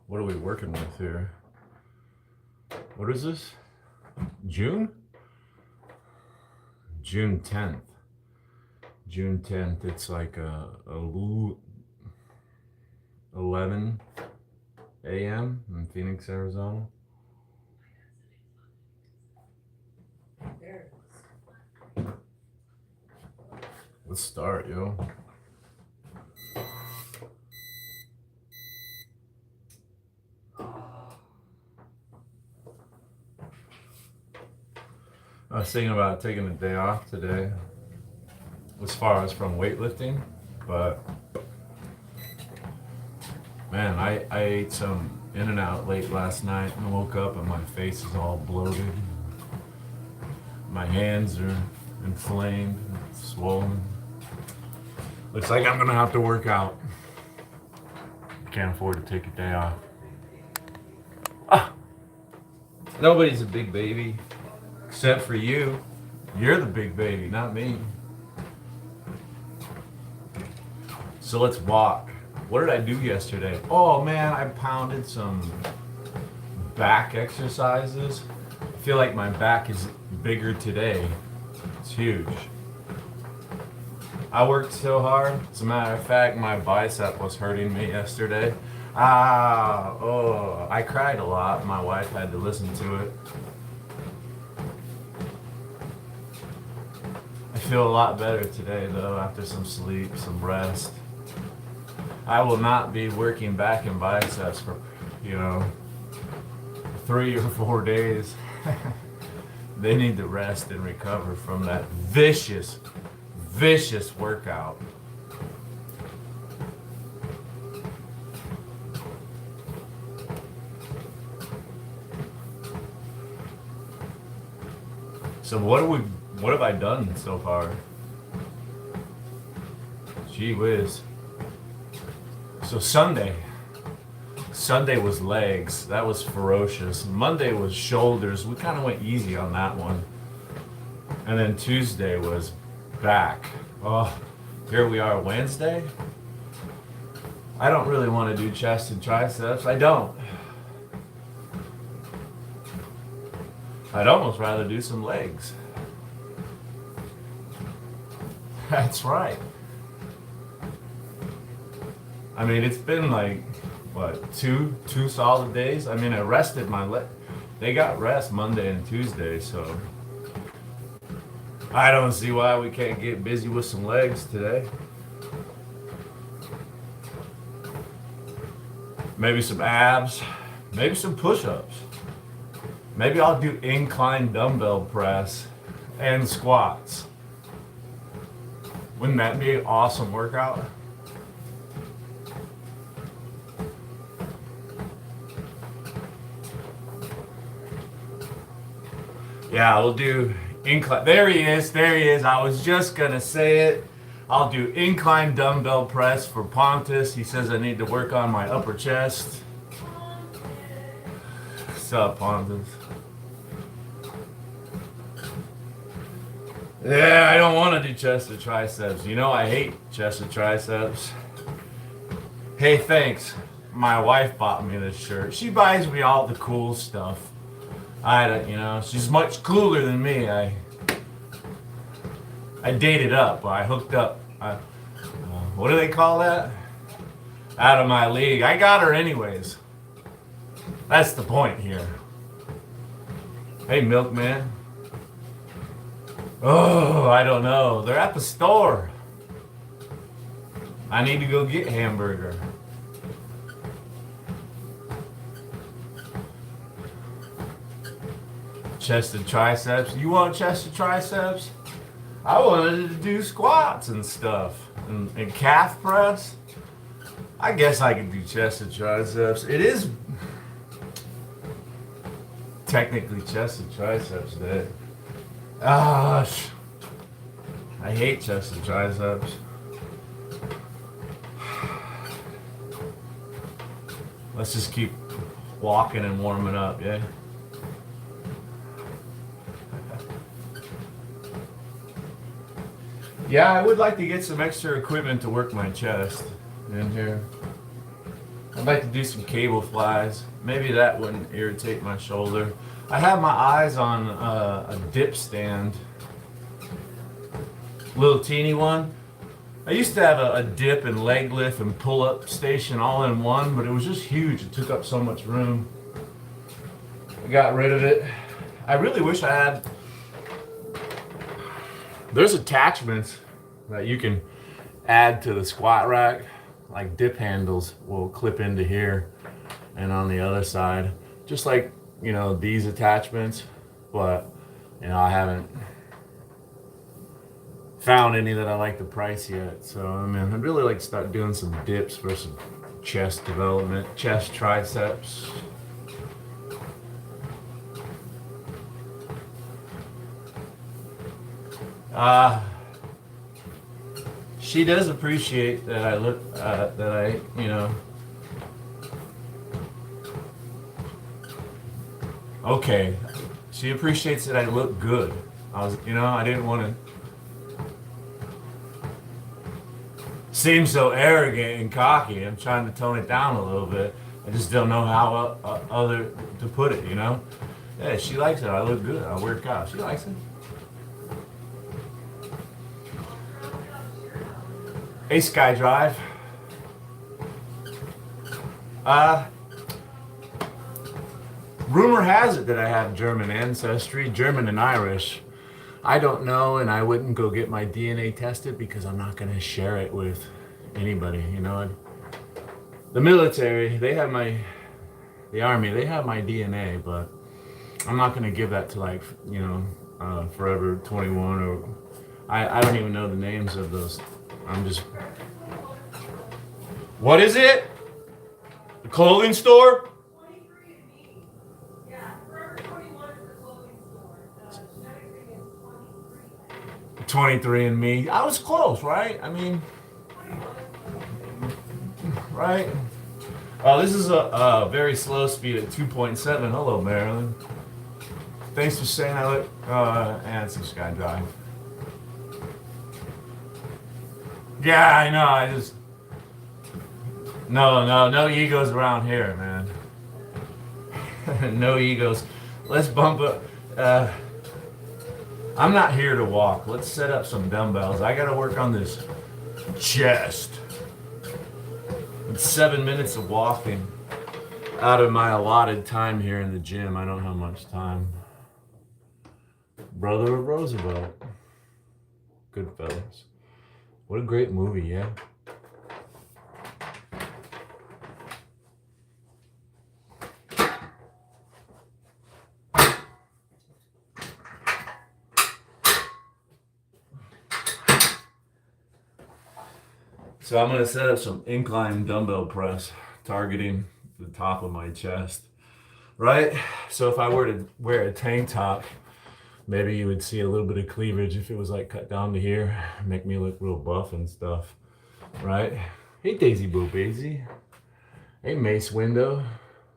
What are we working with here? What is this? June? June 10th. June 10th. It's like 11 a.m. in Phoenix, Arizona. Let's start, yo. I was thinking about taking a day off today as far as from weightlifting, but man, I ate some In-N-Out late last night and woke up and my face is all bloated. My hands are inflamed, swollen. Looks like I'm gonna have to work out. Can't afford to take a day off. Nobody's a big baby except for you. You're the big baby, not me. So let's walk. What did I do yesterday? Oh man, I pounded some back exercises. I feel like my back is bigger today. It's huge. I worked so hard. As a matter of fact, my bicep was hurting me yesterday. I cried a lot. My wife had to listen to it. I feel a lot better today though, after some sleep, some rest. I will not be working back and biceps for, 3 or 4 days. They need to rest and recover from that vicious workout. So what have I done so far? Gee whiz. So Sunday was legs. That was ferocious. Monday was shoulders. We kind of went easy on that one. And then Tuesday was back. Oh, here we are Wednesday. I don't really want to do chest and triceps. I don't. I'd almost rather do some legs. That's right. I mean, it's been like, what, two solid days? I mean, I rested my leg. They got rest Monday and Tuesday, so I don't see why we can't get busy with some legs today. Maybe some abs, maybe some push-ups. Maybe I'll do incline dumbbell press and squats. Wouldn't that be an awesome workout? Yeah, we'll do incline. There he is. I was just gonna say it. I'll do incline dumbbell press for Pontus. He says I need to work on my upper chest. What's up, Pontus? Yeah, I don't want to do chest or triceps. I hate chest or triceps. Hey, thanks. My wife bought me this shirt. She buys me all the cool stuff. She's much cooler than me. I dated up. I hooked up. What do they call that? Out of my league. I got her anyways. That's the point here. Hey, milkman. Oh, I don't know. They're at the store. I need to go get hamburger. chest and triceps. You want chest and triceps? I wanted to do squats and stuff and calf press. I guess I could do chest and triceps. It is technically chest and triceps day. Gosh, I hate chest and triceps. Let's just keep walking and warming up, yeah? Yeah, I would like to get some extra equipment to work my chest in here. I'd like to do some cable flies. Maybe that wouldn't irritate my shoulder. I have my eyes on a dip stand. Little teeny one. I used to have a dip and leg lift and pull up station all in one, but it was just huge. It took up so much room. I got rid of it. I really wish I had. There's attachments that you can add to the squat rack, like dip handles will clip into here and on the other side, just like, you know, these attachments, but you know, I haven't found any that I like the price yet. So I mean, I'd really like to start doing some dips for some chest development, chest triceps. She does appreciate that I look, you know. Okay, she appreciates that I look good. I didn't want to seem so arrogant and cocky. I'm trying to tone it down a little bit. I just don't know how other to put it, you know. Yeah, she likes it. I look good. I work out. She likes it. Hey, Sky Drive. Rumor has it that I have German ancestry, German and Irish. I don't know, and I wouldn't go get my DNA tested because I'm not going to share it with anybody, you know. The military, the army, they have my DNA, but I'm not going to give that to, like, you know, Forever 21 or I don't even know the names of those. What is it? The clothing store? 23andMe. I was close, right? I mean, right? Oh, this is a very slow speed at 2.7. Hello, Marilyn. Thanks for saying I look, and some Sky Drive. Yeah, I know. No egos around here, man. No egos. Let's bump up. I'm not here to walk. Let's set up some dumbbells. I gotta work on this chest. It's 7 minutes of walking out of my allotted time here in the gym. I don't have much time. Brother of Roosevelt. Goodfellas. What a great movie, yeah? So I'm going to set up some incline dumbbell press, targeting the top of my chest, right? So if I were to wear a tank top, maybe you would see a little bit of cleavage if it was like cut down to here, make me look real buff and stuff, right? Hey, Daisy Boo Bazy. Hey, Mace Window.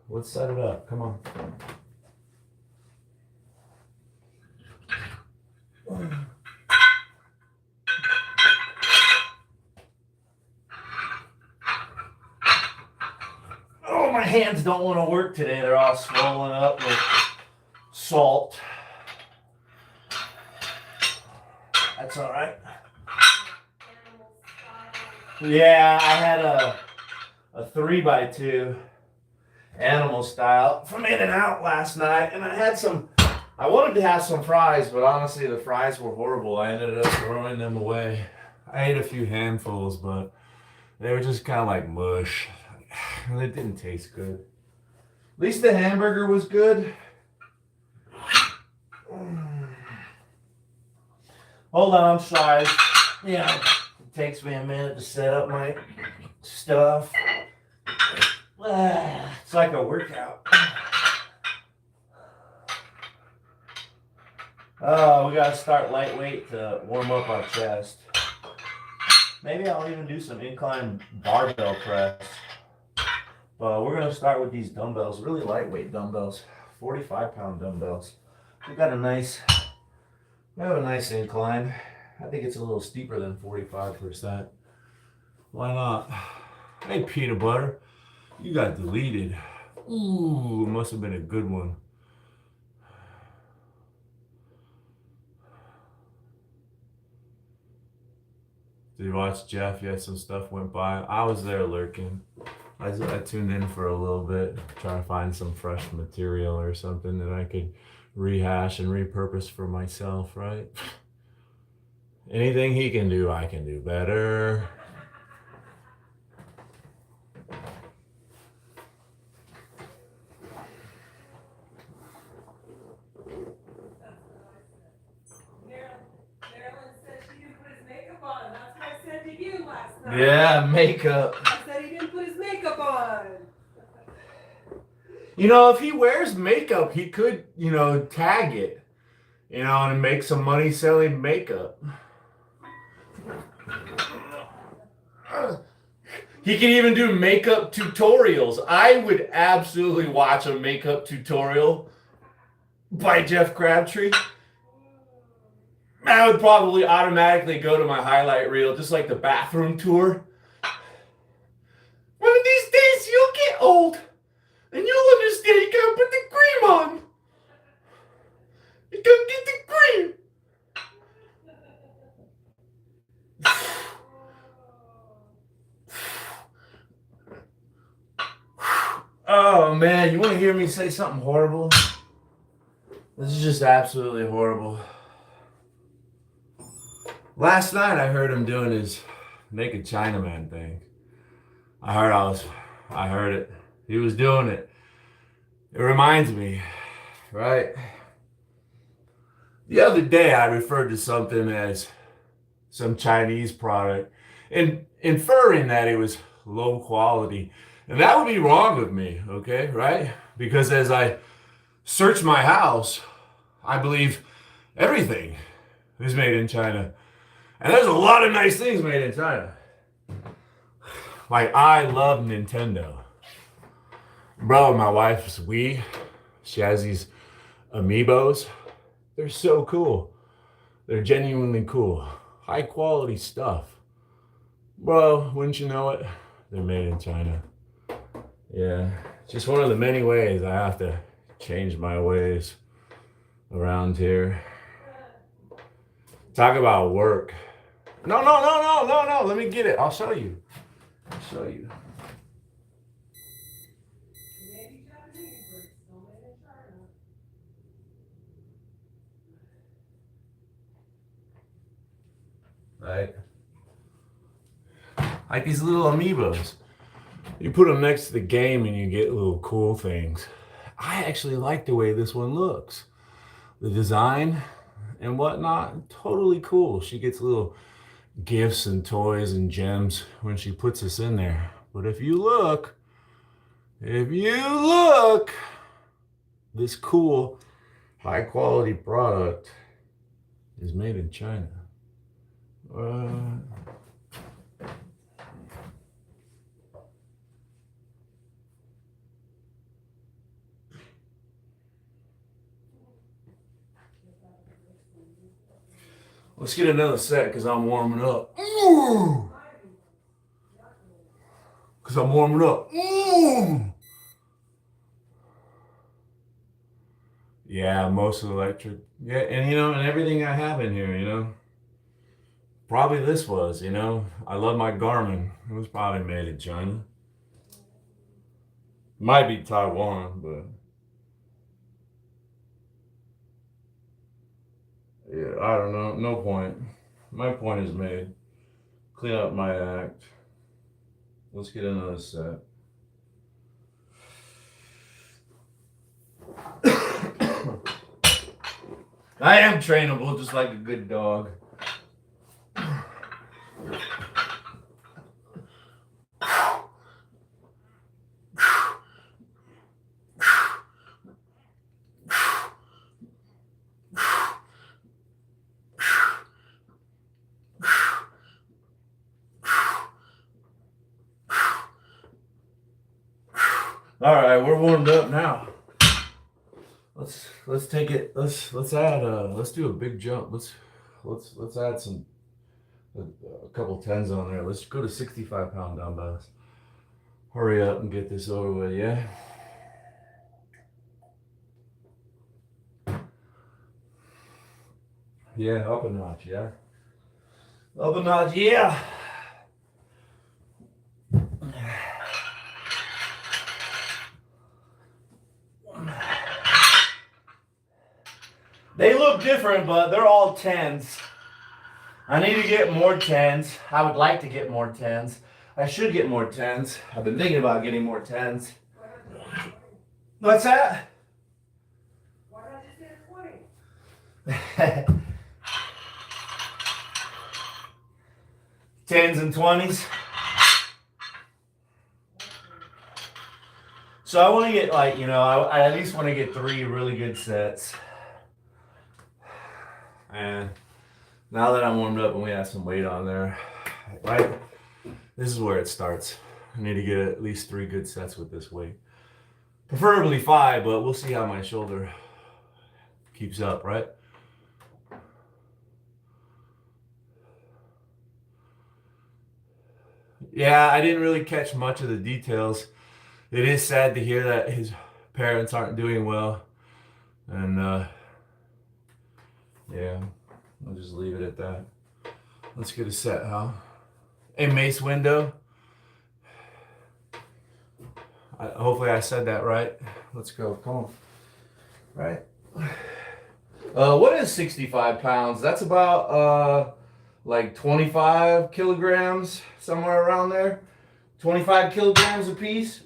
Let's set it up. Come on. Oh, my hands don't want to work today. They're all swollen up with salt. That's all right. Yeah, I had a 3x2 animal style from In-N-Out last night, and I wanted to have some fries, but honestly the fries were horrible. I ended up throwing them away. I ate a few handfuls, but they were just kind of like mush. It didn't taste good. At least the hamburger was good. Hold on, I'm sorry. Yeah, it takes me a minute to set up my stuff. It's like a workout. Oh, we gotta start lightweight to warm up our chest. Maybe I'll even do some incline barbell press. But we're gonna start with these dumbbells, really lightweight dumbbells, 45-pound dumbbells. We have a nice incline. I think it's a little steeper than 45%. Why not? Hey, peanut butter, you got deleted. Ooh, must have been a good one. Did you watch Jeff? Yeah, some stuff went by. I was there lurking. I tuned in for a little bit, trying to find some fresh material or something that I could rehash and repurpose for myself, right? Anything he can do, I can do better. Yeah, makeup. I said he didn't put his makeup on. You know, if he wears makeup, he could, tag it, and make some money selling makeup. He can even do makeup tutorials. I would absolutely watch a makeup tutorial by Jeff Crabtree. I would probably automatically go to my highlight reel, just like the bathroom tour. One of these days you'll get old, and you'll understand you gotta put the cream on. You gotta get the cream. Oh man, you want to hear me say something horrible? This is just absolutely horrible. Last night I heard him doing his naked Chinaman thing. I heard it. He was doing it. It reminds me, right? The other day I referred to something as some Chinese product and inferring that it was low quality. And that would be wrong of me, okay, right? Because as I search my house, I believe everything is made in China. And there's a lot of nice things made in China. Like, I love Nintendo. Bro, my wife's Wii, she has these amiibos. They're so cool. They're genuinely cool. High quality stuff. Bro, wouldn't you know it? They're made in China. Yeah, just one of the many ways I have to change my ways around here. Talk about work. No. Let me get it. I'll show you. Right? Like these little amiibos. You put them next to the game and you get little cool things. I actually like the way this one looks. The design and whatnot, totally cool. She gets little gifts and toys and gems when she puts this in there. But if you look, this cool, high quality product is made in China. Let's get another set because I'm warming up. Because I'm warming up. Yeah, most electric. Yeah, and and everything I have in here, Probably this was, I love my Garmin. It was probably made in China. Might be Taiwan, but yeah, I don't know. No point. My point is made. Clean up my act. Let's get another set. I am trainable just like a good dog. All right, we're warmed up now. Let's take it. Let's add. Let's do a big jump. Let's add a couple tens on there. Let's go to 65-pound dumbbells. Hurry up and get this over with, yeah. Yeah, up a notch, yeah. Up a notch, yeah. They look different, but they're all tens. I need to get more tens. I would like to get more tens. I should get more tens. I've been thinking about getting more tens. What's that? Why not just get 20? Tens and 20s. So I want to get like, I at least want to get 3 really good sets. And now that I'm warmed up and we have some weight on there, right? This is where it starts. I need to get at least 3 good sets with this weight. Preferably 5, but we'll see how my shoulder keeps up, right? Yeah, I didn't really catch much of the details. It is sad to hear that his parents aren't doing well. And yeah, I'll just leave it at that. Let's get a set, huh? A mace window. Hopefully I said that right. Let's go. Come on. Right. What is 65 pounds? That's about like 25 kilograms, somewhere around there. 25 kilograms a piece.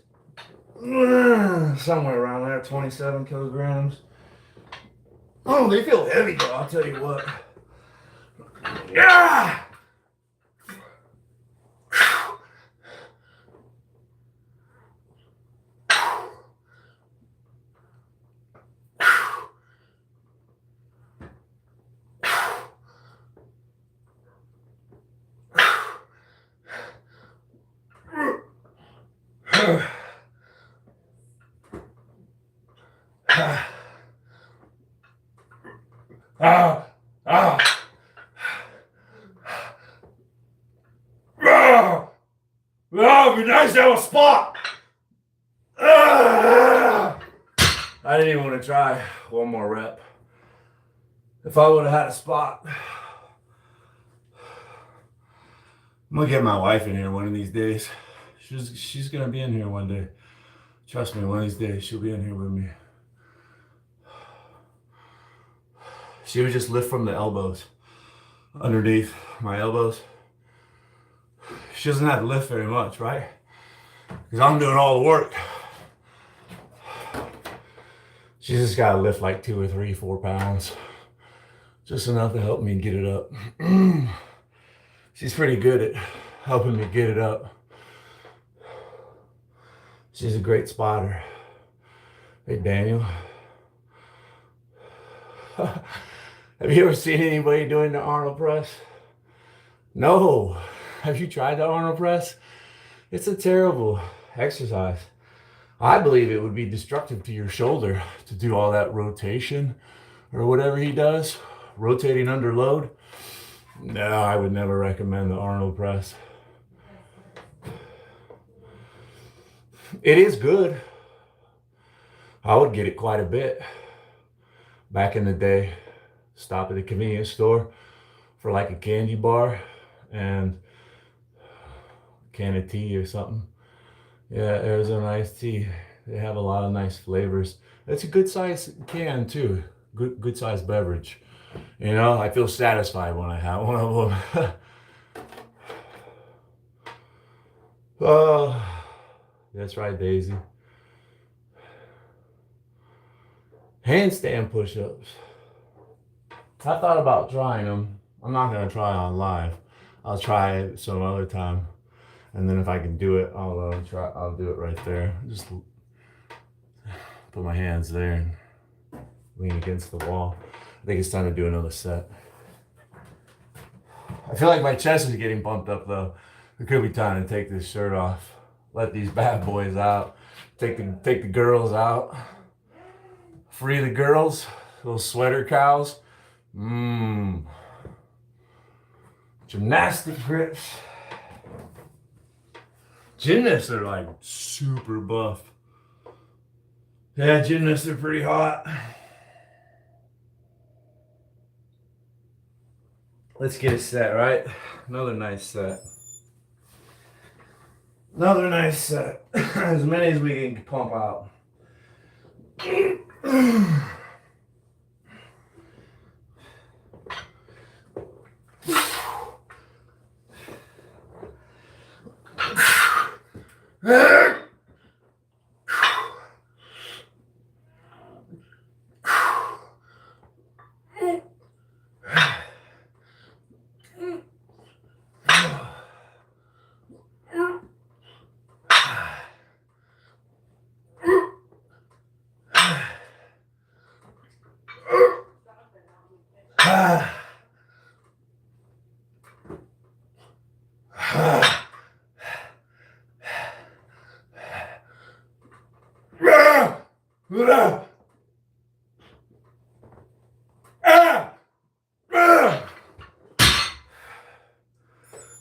Somewhere around there. 27 kilograms. Oh, they feel heavy though, I'll tell you what. Yeah! Oh, it'd be nice to have a spot. I didn't even want to try one more rep. If I would have had a spot. I'm gonna get my wife in here one of these days. She's gonna be in here one day. Trust me, one of these days she'll be in here with me. She would just lift from the elbows, underneath my elbows. She doesn't have to lift very much, right? Because I'm doing all the work. She's just got to lift like 2 or 3, 4 pounds. Just enough to help me get it up. She's pretty good at helping me get it up. She's a great spotter. Hey, Daniel. Have you ever seen anybody doing the Arnold press? No. Have you tried the Arnold press? It's a terrible exercise. I believe it would be destructive to your shoulder to do all that rotation or whatever he does, rotating under load. No, I would never recommend the Arnold press. It is good. I would get it quite a bit. Back in the day, stop at the convenience store for like a candy bar and a can of tea or something. Yeah, Arizona iced tea. They have a lot of nice flavors. It's a good size can too. Good size beverage. You know, I feel satisfied when I have one of them. Oh, that's right, Daisy. Handstand push-ups. I thought about trying them. I'm not gonna try on live. I'll try it some other time, and then if I can do it, I'll do it right there. Just put my hands there and lean against the wall. I think it's time to do another set. I feel like my chest is getting bumped up though. It could be time to take this shirt off. Let these bad boys out. Take the girls out. Free the girls. Little sweater cows. Gymnastic grips. Gymnasts are like super buff. Yeah, gymnasts are pretty hot. Let's get a set, right? Another nice set. Another nice set. As many as we can pump out.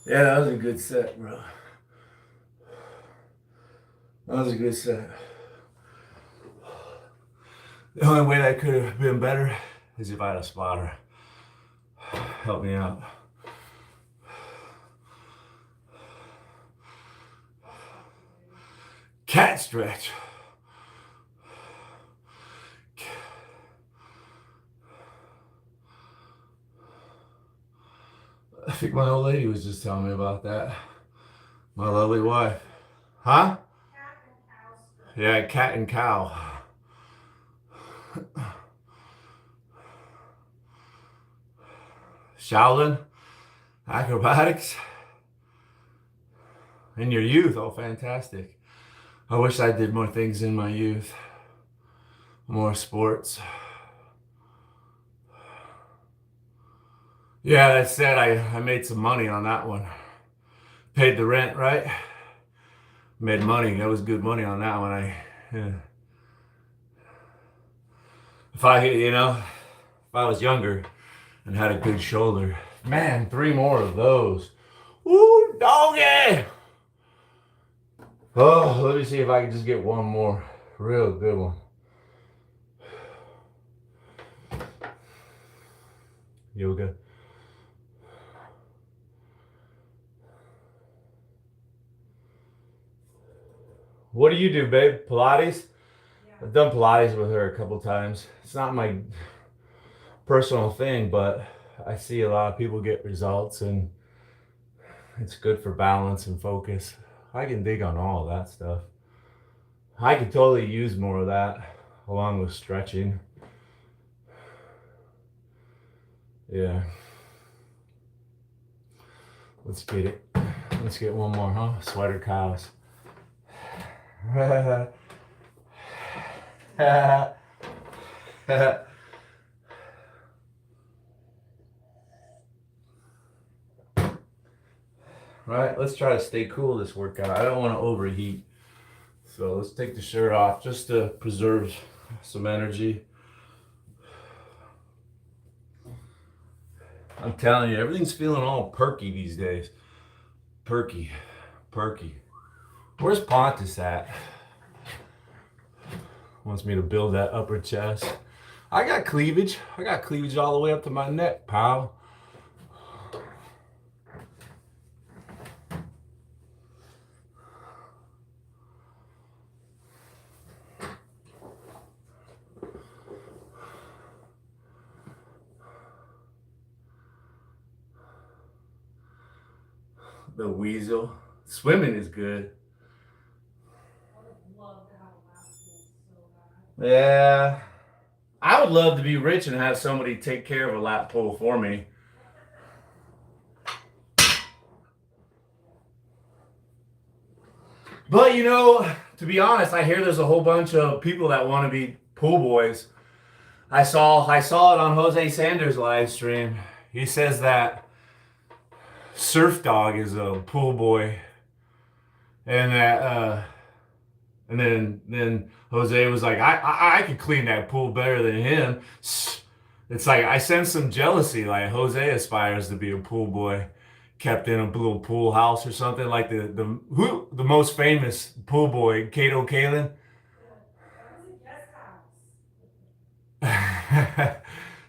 Yeah, that was a good set, bro. That was a good set. The only way that could have been better is if I had a spotter. Help me out. Cat stretch. I think my old lady was just telling me about that. My lovely wife. Huh? Yeah, cat and cow. Shaolin, acrobatics. In your youth, oh, fantastic. I wish I did more things in my youth. More sports. Yeah, that said, I made some money on that one. Paid the rent, right? Made money. That was good money on that one. If I was younger and had a good shoulder, man, 3 more of those. Woo, doggy! Oh, let me see if I can just get one more real good one. Yoga. What do you do, babe? Pilates? Yeah. I've done Pilates with her a couple times. It's not my personal thing, but I see a lot of people get results, and it's good for balance and focus. I can dig on all of that stuff. I could totally use more of that along with stretching. Yeah. Let's get it. Let's get one more, huh? Sweater cows. Right, let's try to stay cool this workout. I don't want to overheat. So let's take the shirt off just to preserve some energy. I'm telling you, everything's feeling all perky these days. Perky. Where's Pontus at? Wants me to build that upper chest. I got cleavage. I got cleavage all the way up to my neck, pal. The weasel. Swimming is good. Yeah. I would love to be rich and have somebody take care of a lap pool for me. But to be honest, I hear there's a whole bunch of people that want to be pool boys. I saw it on Jose Sanders' live stream. He says that Surf Dog is a pool boy, and And then Jose was like, I could clean that pool better than him. It's like I sense some jealousy. Like Jose aspires to be a pool boy, kept in a little pool house or something. Like the most famous pool boy, Kato Kalin. That was a guest house.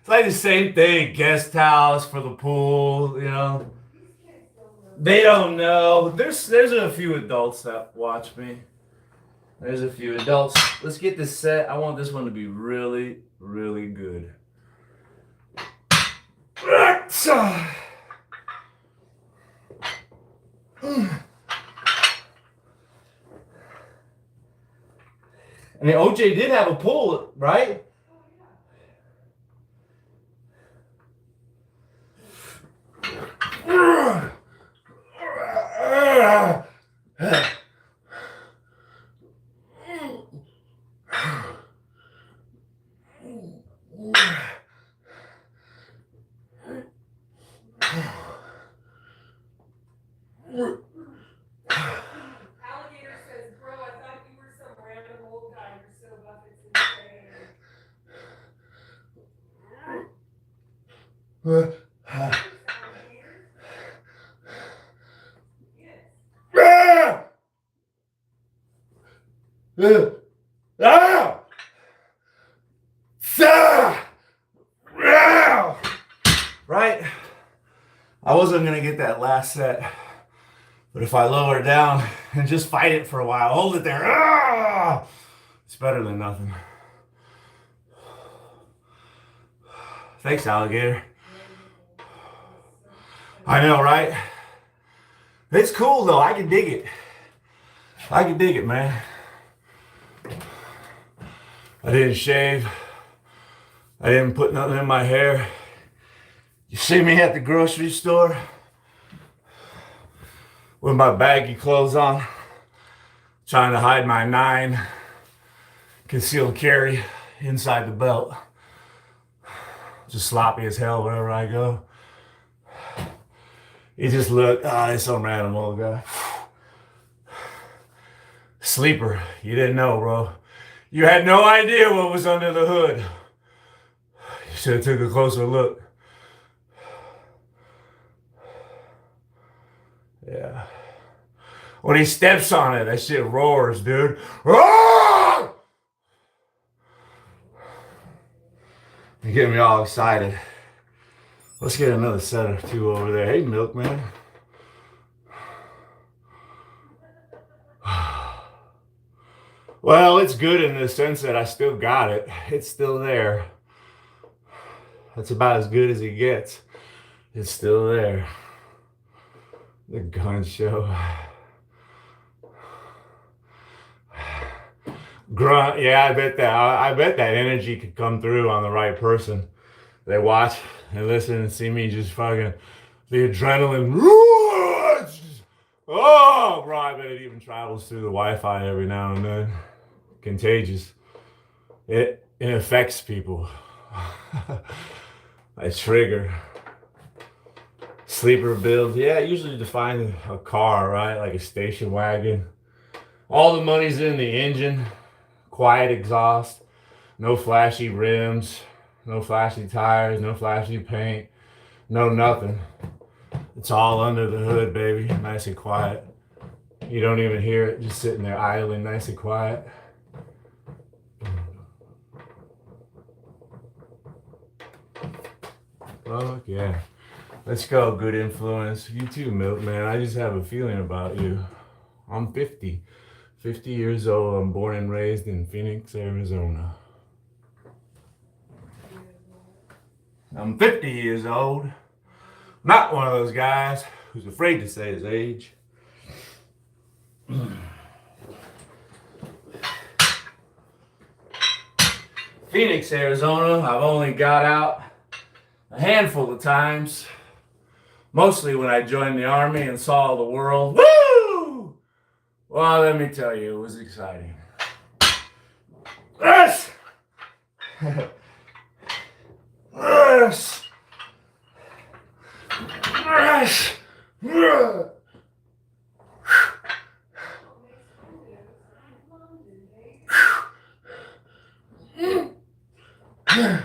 It's like the same thing, guest house for the pool, you know. These kids don't know. They don't know. There's a few adults that watch me. There's a few adults. Let's get this set. I want this one to be really, really good. I mean, OJ did have a pool, right? Alligator says, bro, I thought you were some random old guy. You're so buff, it's insane. Alligators? Right? I wasn't gonna get that last set, but if I lower it down and just fight it for a while, hold it there, it's better than nothing. Thanks, alligator. I know, right? It's cool though. I can dig it. I can dig it, man. I didn't shave. I didn't put nothing in my hair. You see me at the grocery store with my baggy clothes on, trying to hide my 9 concealed carry inside the belt. Just sloppy as hell wherever I go. You just look, there's some random old guy. Sleeper, you didn't know, bro. You had no idea what was under the hood. You should have took a closer look. Yeah. When he steps on it, that shit roars, dude. Roar! You're getting me all excited. Let's get another set or two over there. Hey, Milkman. Well, it's good in the sense that I still got it. It's still there. That's about as good as it gets. It's still there. The gun show. Grunt, yeah, I bet that energy could come through on the right person. They watch and listen and see me just fucking the adrenaline. Oh, bro, I bet it even travels through the Wi-Fi every now and then. Contagious. It affects people. I trigger. Sleeper build. Yeah, usually define a car, right? Like a station wagon. All the money's in the engine. Quiet exhaust. No flashy rims. No flashy tires. No flashy paint. No nothing. It's all under the hood, baby. Nice and quiet. You don't even hear it. Just sitting there idling, nice and quiet. Fuck yeah. Let's go, good influence. You too, Milkman. I just have a feeling about you. I'm 50. 50 years old. I'm born and raised in Phoenix, Arizona. I'm 50 years old. Not one of those guys who's afraid to say his age. Phoenix, Arizona. I've only got out a handful of times. Mostly when I joined the army and saw the world. Woo! Well, let me tell you, it was exciting. Yes! Yes! Yes! Ow!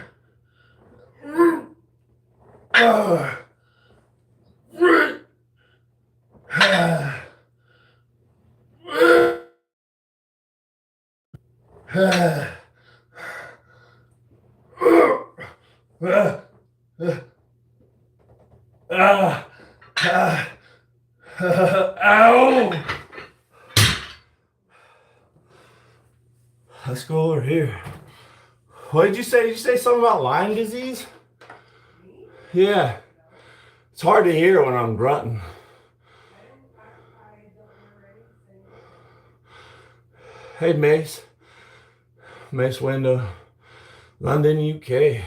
Let's go over here. What did you say? Did you say something about Lyme disease? Yeah. It's hard to hear when I'm grunting. Hey, Mace. Mace Window. London, UK.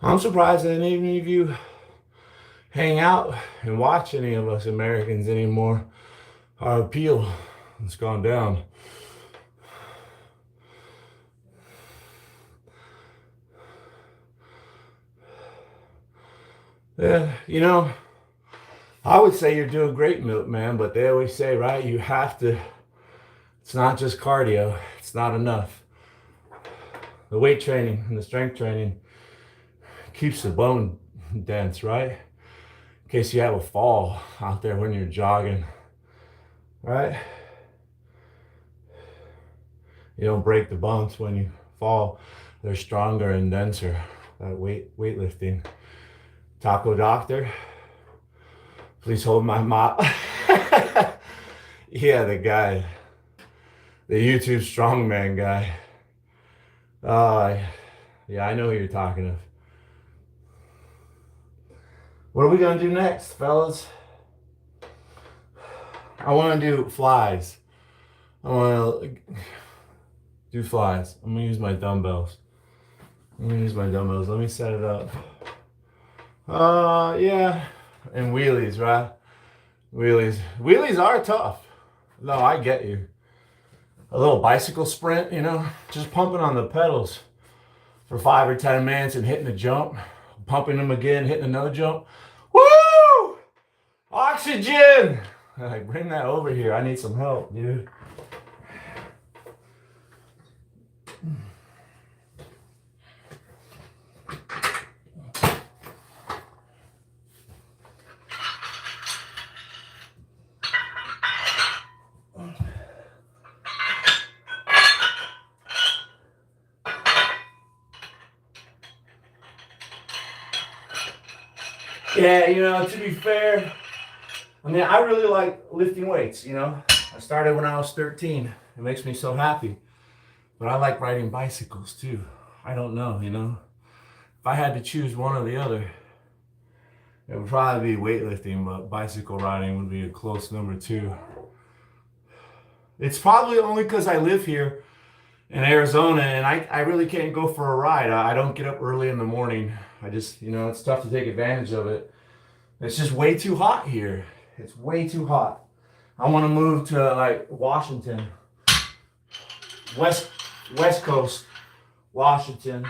I'm surprised that any of you hang out and watch any of us Americans anymore. Our appeal has gone down. Yeah, you know, I would say you're doing great, Milkman, but they always say, right, you have to, it's not just cardio, it's not enough. The weight training and the strength training keeps the bone dense, right? In case you have a fall out there when you're jogging, right? You don't break the bones when you fall. They're stronger and denser. That weightlifting. Taco Doctor, please hold my mop. Yeah, the guy, the YouTube strongman guy. Yeah, I know who you're talking of. What are we gonna do next, fellas? I want to do flies. I want to do flies. I'm gonna use my dumbbells. Let me set it up. Yeah, and wheelies, right? Wheelies are tough. No, I get you. A little bicycle sprint, you know, just pumping on the pedals for 5 or 10 minutes and hitting a jump, pumping them again, hitting another jump. Woo! Oxygen! Like, bring that over here. I need some help, dude. Yeah, you know, to be fair, I mean, I really like lifting weights, you know. I started when I was 13. It makes me so happy. But I like riding bicycles too. I don't know, you know. If I had to choose one or the other, it would probably be weightlifting, but bicycle riding would be a close number 2. It's probably only because I live here in Arizona and I really can't go for a ride. I don't get up early in the morning. I just, you know, it's tough to take advantage of it. It's just way too hot here. It's way too hot. I want to move to like Washington, West Coast, Washington,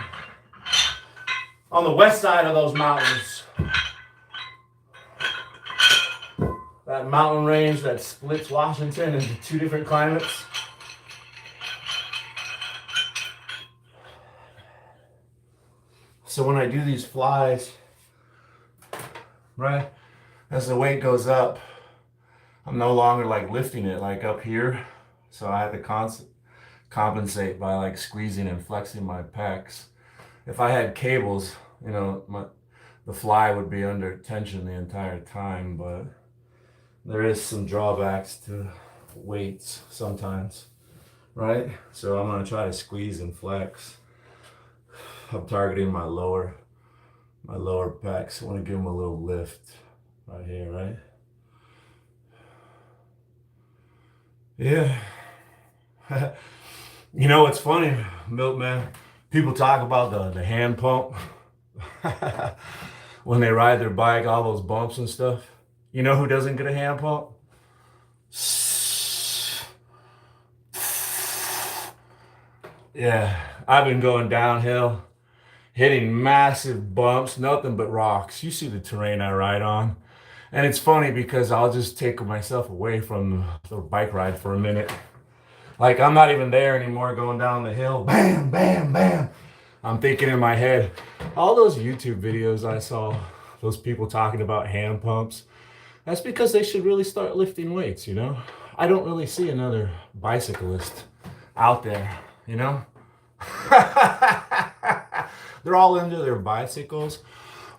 on the west side of those mountains. That mountain range that splits Washington into 2 different climates. So when I do these flies, right, as the weight goes up, I'm no longer like lifting it like up here. So I have to compensate by like squeezing and flexing my pecs. If I had cables, you know, the fly would be under tension the entire time, but there is some drawbacks to weights sometimes, right? So I'm gonna try to squeeze and flex. I'm targeting my lower pecs. I want to give them a little lift right here, right? Yeah. You know what's funny, Milkman? People talk about the hand pump when they ride their bike, all those bumps and stuff. You know who doesn't get a hand pump? Yeah, I've been going downhill, hitting massive bumps, nothing but rocks. You see the terrain I ride on. And it's funny because I'll just take myself away from the bike ride for a minute. Like, I'm not even there anymore going down the hill. Bam, bam, bam. I'm thinking in my head, all those YouTube videos I saw, those people talking about hand pumps, that's because they should really start lifting weights, you know? I don't really see another bicyclist out there, you know? They're all into their bicycles,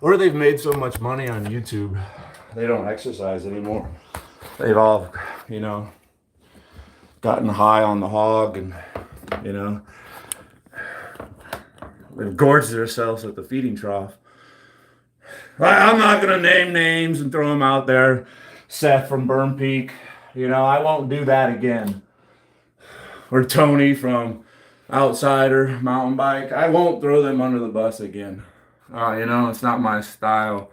or they've made so much money on YouTube, they don't exercise anymore. They've all, you know, gotten high on the hog and, you know, they've gorged themselves at the feeding trough. I'm not going to name names and throw them out there. Seth from Burn Peak, you know, I won't do that again. Or Tony from Outsider Mountain Bike. I won't throw them under the bus again. You know, it's not my style.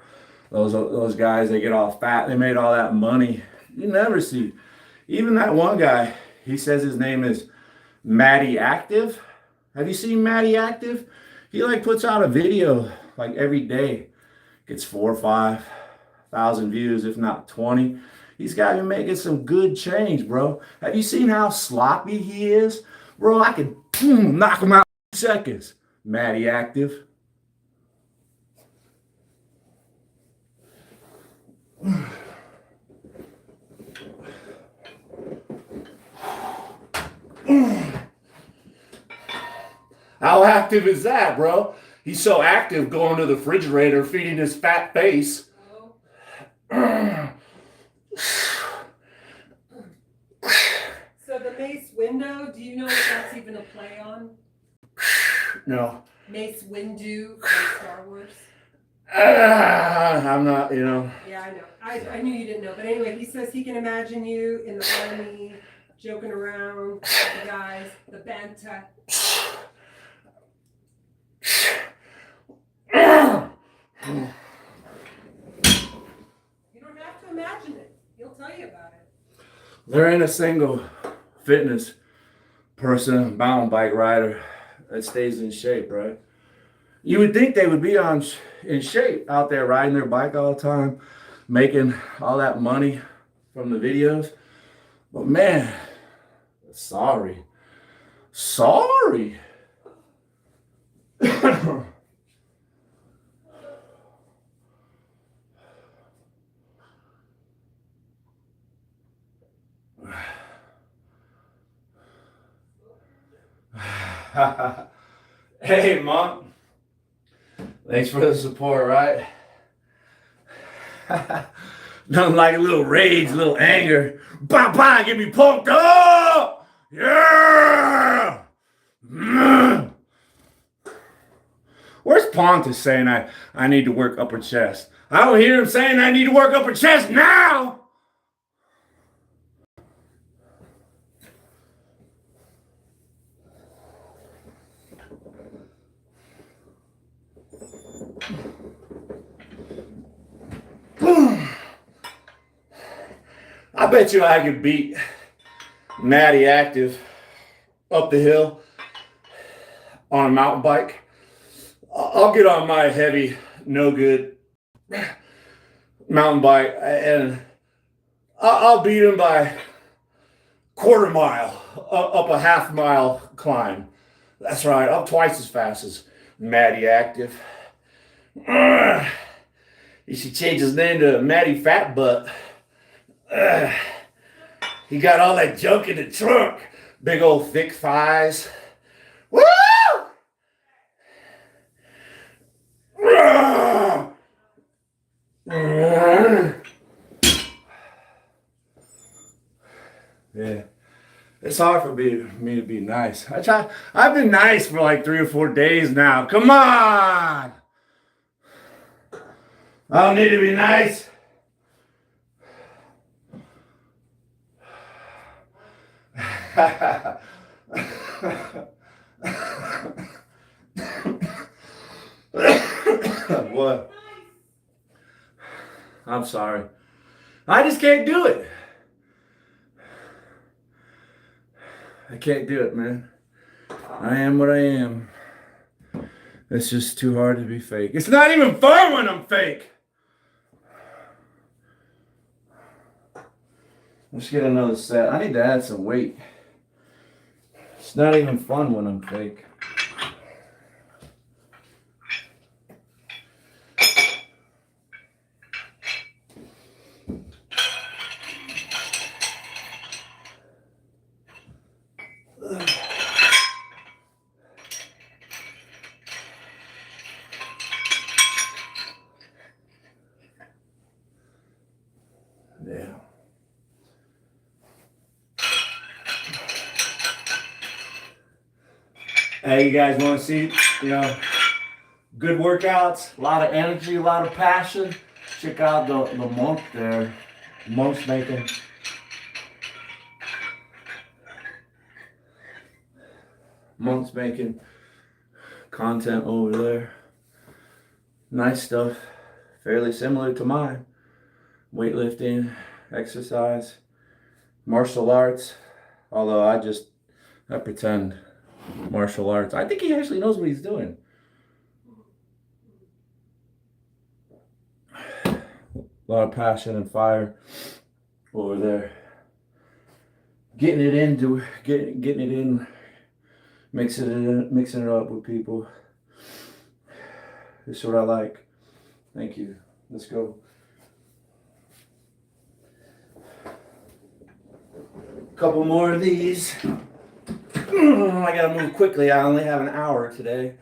Those guys, they get all fat. They made all that money. You never see. Even that one guy, he says his name is Matty Active. Have you seen Matty Active? He like puts out a video like every day. Gets 4,000 or 5,000 views, if not 20. He's got to be making some good change, bro. Have you seen how sloppy he is? Bro, I could knock him out in seconds. Matty Active. How active is that, bro? He's so active going to the refrigerator, feeding his fat face. So the Mace Windu, do you know what that's even a play on? No. Mace Windu from Star Wars? I'm not, you know. Yeah, I know. I knew you didn't know. But anyway, he says he can imagine you in the army, joking around with the guys, the banter. You don't have to imagine it. He'll tell you about it. There ain't a single fitness person, mountain bike rider that stays in shape, right? You would think they would be in shape out there riding their bike all the time, making all that money from the videos. But man, sorry. Hey, Monk. Thanks for the support, right? Nothing like a little rage, a little anger. Bah, bah, get me pumped up! Yeah! Where's Pontus saying I need to work upper chest? I don't hear him saying I need to work upper chest now! I bet you I could beat Matty Active up the hill on a mountain bike. I'll get on my heavy, no good mountain bike and I'll beat him by quarter mile, up a half mile climb. That's right, I'm twice as fast as Matty Active. He should change his name to Matty Fat Butt. He got all that junk in the trunk. Big old thick thighs. Woo! Yeah. It's hard for me to be nice. I've been nice for like 3 or 4 days now. Come on! I don't need to be nice. What? I'm sorry. I just can't do it. I can't do it, man. I am what I am. It's just too hard to be fake. It's not even fun when I'm fake. Let's get another set. I need to add some weight. It's not even fun when I'm fake. Yeah. Hey, you guys want to see, good workouts, a lot of energy, a lot of passion? Check out the monk there. Monk's making content over there. Nice stuff. Fairly similar to mine. Weightlifting, exercise, martial arts. Although I pretend martial arts. I think he actually knows what he's doing. A lot of passion and fire over there. Getting it in, mixing it up with people. This is what I like. Thank you. Let's go. Couple more of these. I gotta move quickly. I only have an hour today.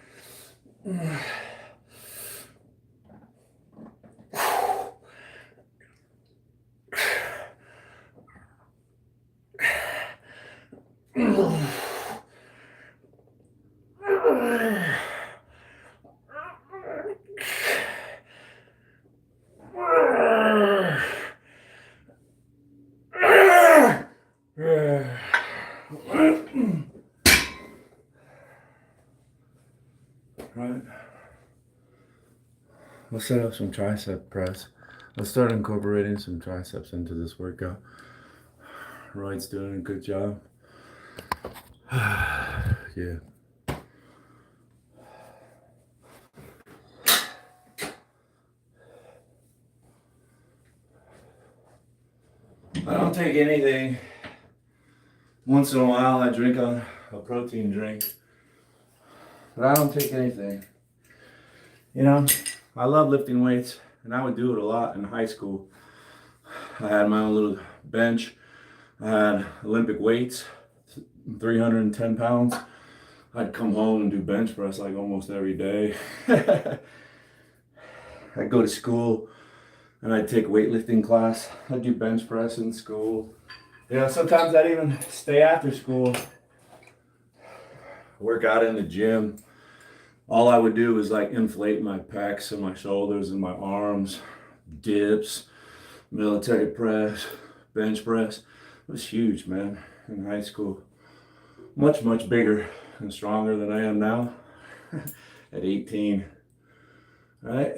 Right. Let's set up some tricep press. Let's start incorporating some triceps into this workout. Royd's doing a good job. Yeah. I don't take anything. Once in a while I drink a protein drink. But I don't take anything. I love lifting weights, and I would do it a lot in high school. I had my own little bench. I had Olympic weights, 310 pounds. I'd come home and do bench press like almost every day. I'd go to school and I'd take weightlifting class. I'd do bench press in school. Sometimes I'd even stay after school, work out in the gym. All I would do was like inflate my pecs and my shoulders and my arms, dips, military press, bench press. It was huge, man, in high school. Much, much bigger and stronger than I am now at 18, right?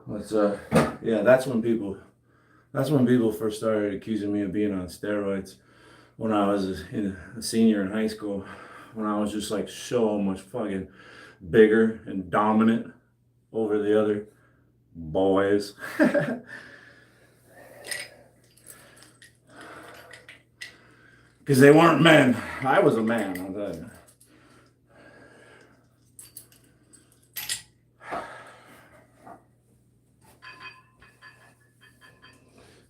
That's when people first started accusing me of being on steroids. When I was a senior in high school, when I was just like so much fucking bigger and dominant over the other boys. Because they weren't men. I was a man, I'll tell you.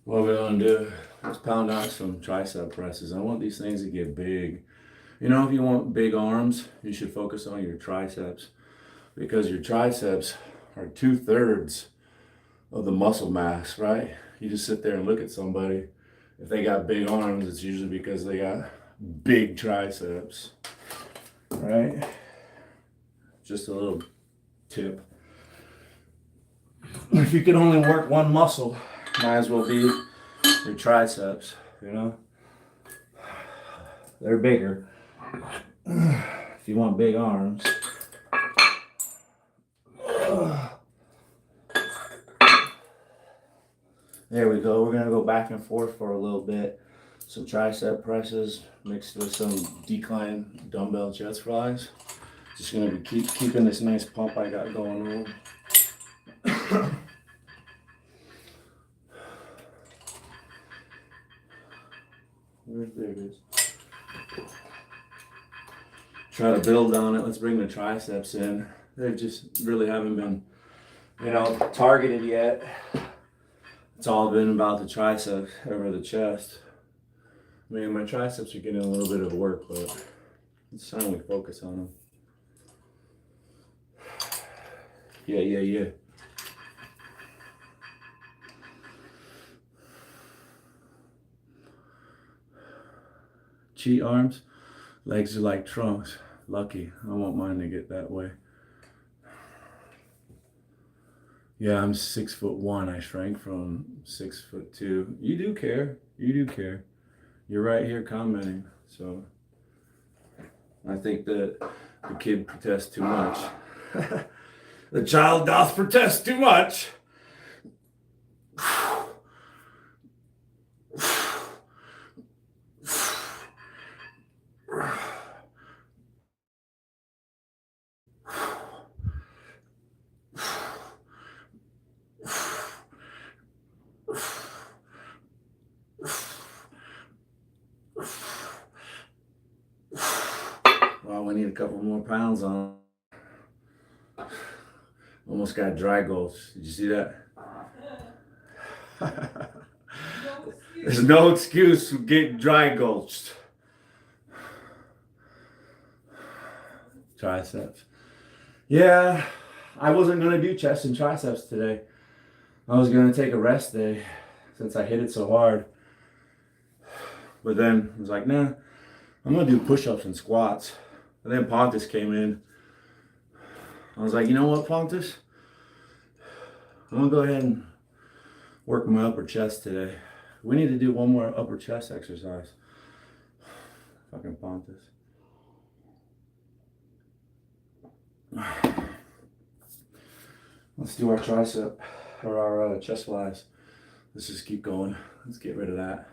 What we're gonna do, let's pound out some tricep presses. I want these things to get big. If you want big arms, you should focus on your triceps, because your triceps are 2/3 of the muscle mass, right? You just sit there and look at somebody. If they got big arms, it's usually because they got big triceps, right? Just a little tip. If you can only work one muscle, might as well be your triceps, They're bigger. If you want big arms. There we go. We're going to go back and forth for a little bit. Some tricep presses mixed with some decline dumbbell chest flies. Just going to be keeping this nice pump I got going on. There it is. Try to build on it. Let's bring the triceps in. They just really haven't been, targeted yet. It's all been about the triceps over the chest. I mean, my triceps are getting a little bit of work, but it's time we focus on them. Yeah. Cheat arms, legs are like trunks. Lucky. I want mine to get that way. Yeah, I'm 6'1". I shrank from 6'2". You do care. You're right here commenting. So I think that the kid protests too much. The child doth protest too much. Well, we need a couple more pounds on. Almost got dry gulch. Did you see that? There's no excuse for getting dry gulched. Triceps. Yeah, I wasn't going to do chest and triceps today. I was going to take a rest day since I hit it so hard. But then I was like, nah, I'm going to do push-ups and squats. And then Pontus came in. I was like, you know what, Pontus? I'm going to go ahead and work my upper chest today. We need to do one more upper chest exercise. Fucking Pontus. Let's do our tricep or our chest flies. Let's just keep going. Let's get rid of that.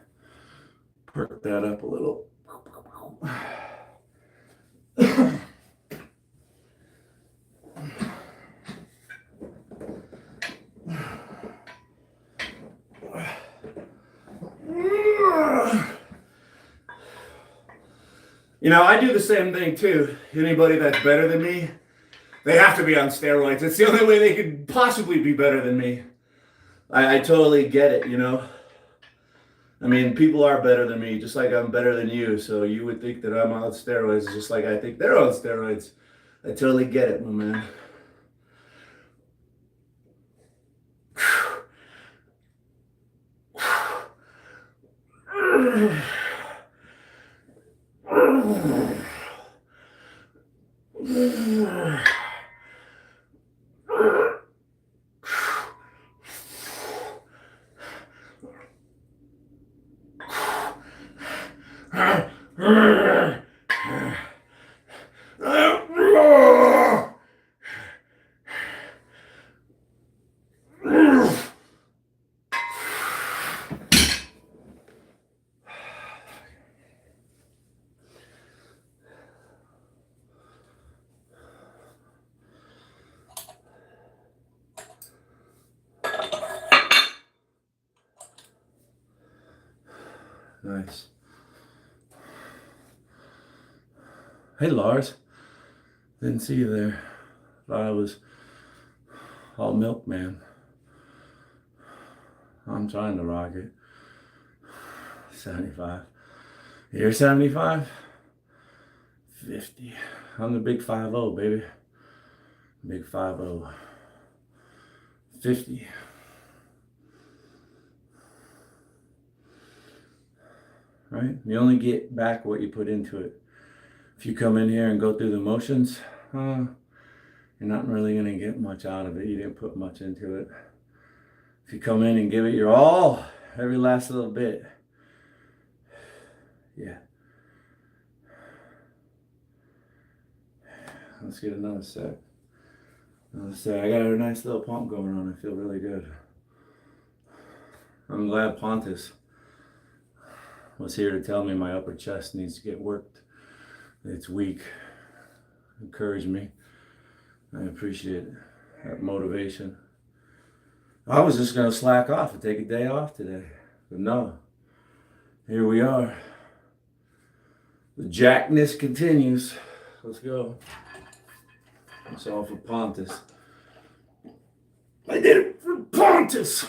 Perk that up a little. I do the same thing too. Anybody that's better than me, they have to be on steroids. It's the only way they could possibly be better than me. I totally get it, I mean, people are better than me, just like I'm better than you. So you would think that I'm on steroids, just like I think they're on steroids. I totally get it, my man. Nice. Hey, Lars. Didn't see you there. Thought I was all milkman. I'm trying to rock it. 75. You're 75? 50. I'm the big 5-0, baby. Big 5-0. 50. Right? You only get back what you put into it. If you come in here and go through the motions, you're not really going to get much out of it. You didn't put much into it. If you come in and give it your all, every last little bit, yeah. Let's get another set. I got a nice little pump going on. I feel really good. I'm glad Pontus was here to tell me my upper chest needs to get worked. It's weak. Encourage me. I appreciate that motivation. I was just going to slack off and take a day off today. But no. Here we are. The jackness continues. Let's go. It's all for Pontus. I did it for Pontus.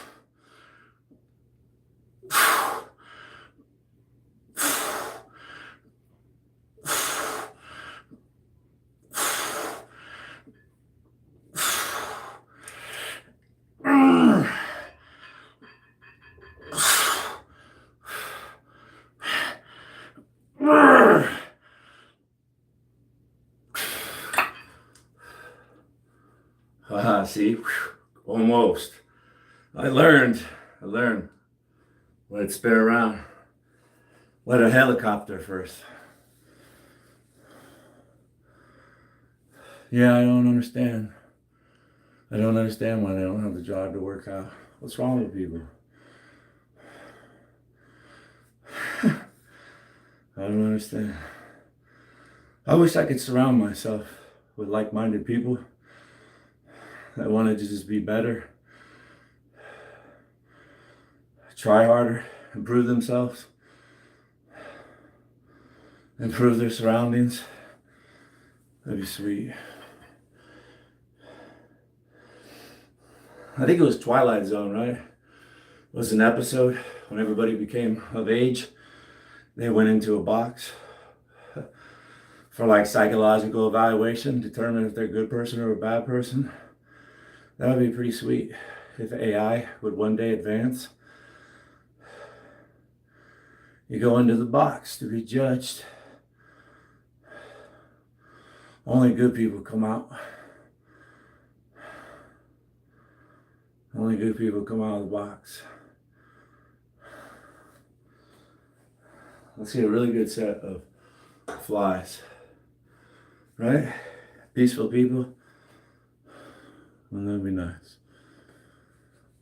See, almost. I learned. Let it spin around. Let a helicopter first. Yeah, I don't understand. I don't understand why they don't have the drive to work out. What's wrong with people? I don't understand. I wish I could surround myself with like-minded people that wanted to just be better, try harder, improve themselves, improve their surroundings. That'd be sweet. I think it was Twilight Zone, right? It was an episode when everybody became of age. They went into a box for like psychological evaluation, determine if they're a good person or a bad person. That would be pretty sweet if AI would one day advance. You go into the box to be judged. Only good people come out. Only good people come out of the box. Let's get a really good set of flies. Right? Peaceful people. And that'd be nice.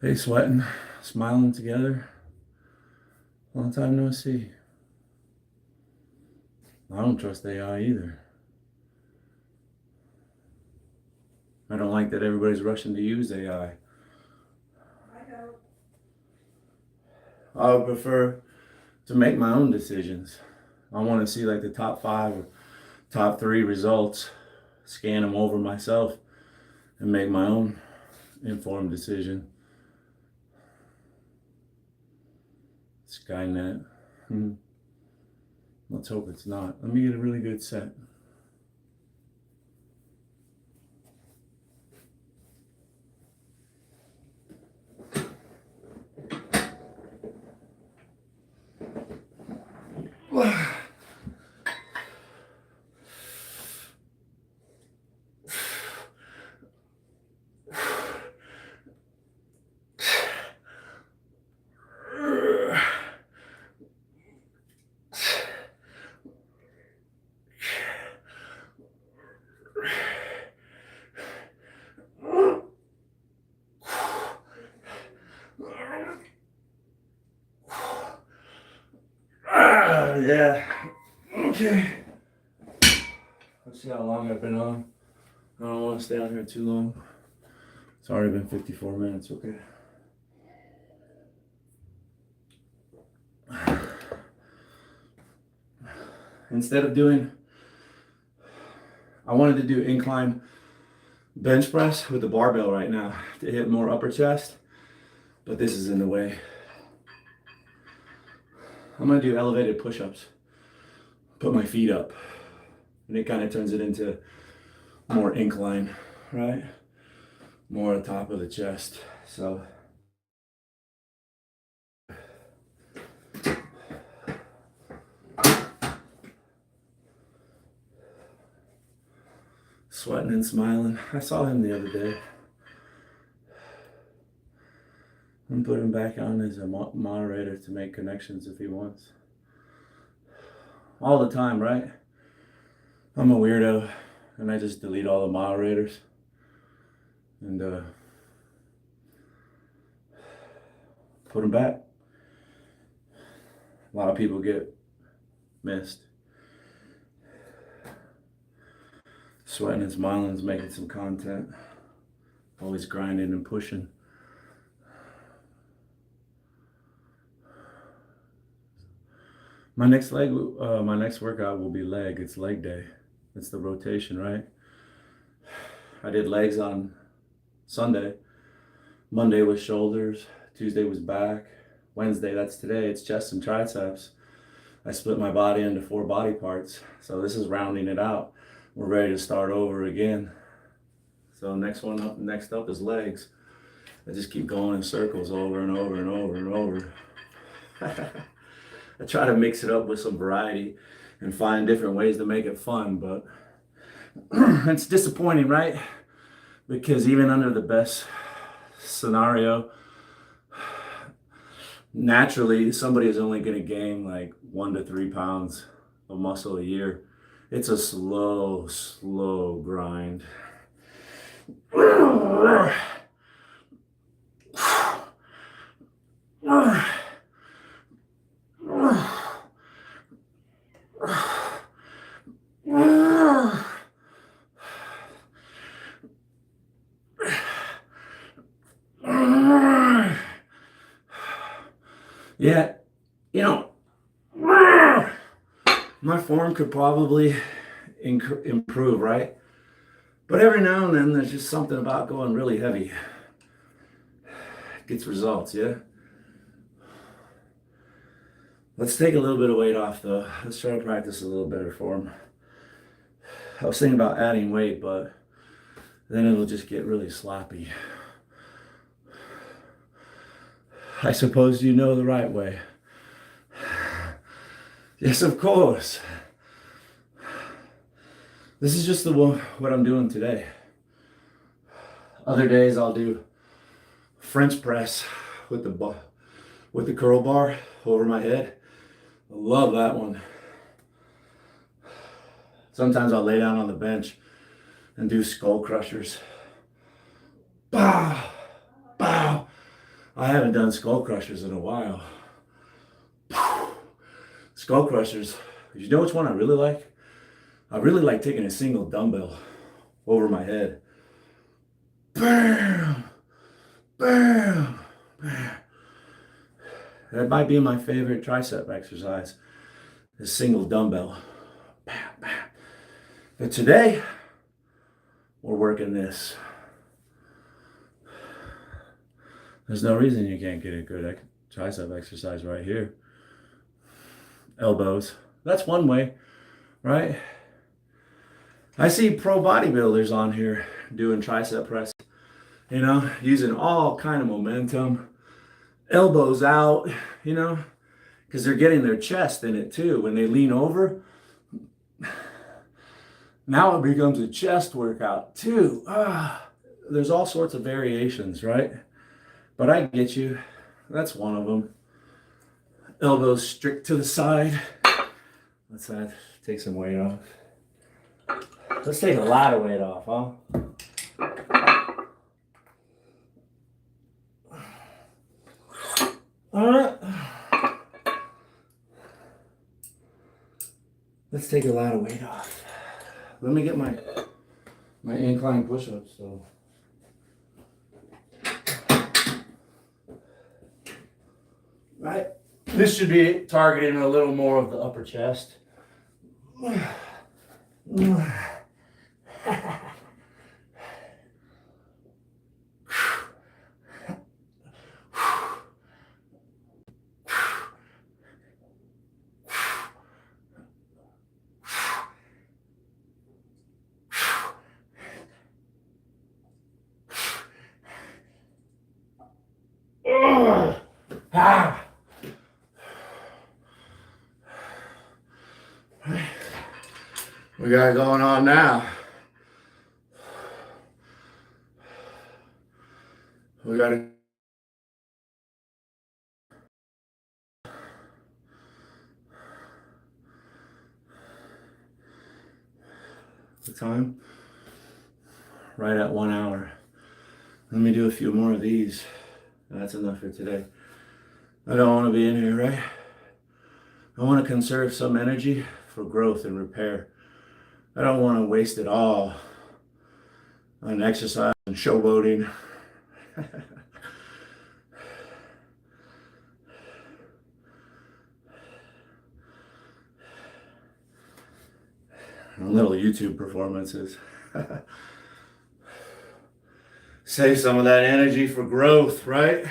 Hey, sweating, smiling together. Long time no see. I don't trust AI either. I don't like that everybody's rushing to use AI. I don't. I would prefer to make my own decisions. I want to see like the top 5 or top 3 results, scan them over myself, and make my own informed decision. Skynet. Let's hope it's not. Let me get a really good set. Yeah. Okay. Let's see how long I've been on. I don't want to stay on here too long. It's already been 54 minutes, okay. Instead of I wanted to do incline bench press with the barbell right now to hit more upper chest, but this is in the way. I'm gonna do elevated push-ups. Put my feet up, and it kind of turns it into more incline, right? More on top of the chest. So sweating and smiling. I saw him the other day. I'm putting him back on as a moderator to make connections if he wants. All the time, right? I'm a weirdo, and I just delete all the moderators. And put them back. A lot of people get missed. Sweating and smiling is making some content. Always grinding and pushing. My next workout will be leg. It's leg day. It's the rotation, right? I did legs on Sunday. Monday was shoulders. Tuesday was back. Wednesday, that's today, it's chest and triceps. I split my body into 4 body parts. So this is rounding it out. We're ready to start over again. So next up is legs. I just keep going in circles over and over and over and over. I try to mix it up with some variety and find different ways to make it fun, but it's disappointing, right? Because even under the best scenario, naturally somebody is only going to gain like 1 to 3 pounds of muscle a year. It's a slow grind. Yeah, you know, my form could probably improve, right? But every now and then there's just something about going really heavy. It gets results, yeah? Let's take a little bit of weight off though. Let's try to practice a little better form. I was thinking about adding weight, but then it'll just get really sloppy. I suppose you know the right way. Yes, of course. This is just what I'm doing today. Other days I'll do French press with the curl bar over my head. I love that one. Sometimes I'll lay down on the bench and do skull crushers. Bow, bow. I haven't done skull crushers in a while. Skull crushers. You know which one I really like? I really like taking a single dumbbell over my head. Bam, bam, bam. That might be my favorite tricep exercise, a single dumbbell. Bam, bam. But today, we're working this. There's no reason you can't get a good tricep exercise right here. Elbows. That's one way, right? I see pro bodybuilders on here doing tricep press, using all kind of momentum, elbows out, because they're getting their chest in it too. When they lean over, now it becomes a chest workout too. There's all sorts of variations, right? But I get you. That's one of them. Elbows strict to the side. Let's take some weight off. Let's take a lot of weight off, huh? All right. Let's take a lot of weight off. Let me get my incline push-ups, so. Right. This should be targeting a little more of the upper chest. We got it going on now. We got it. The time? Right at 1 hour. Let me do a few more of these. That's enough for today. I don't want to be in here, right? I want to conserve some energy for growth and repair. I don't want to waste it all on exercise and showboating. Little YouTube performances. Save some of that energy for growth, right?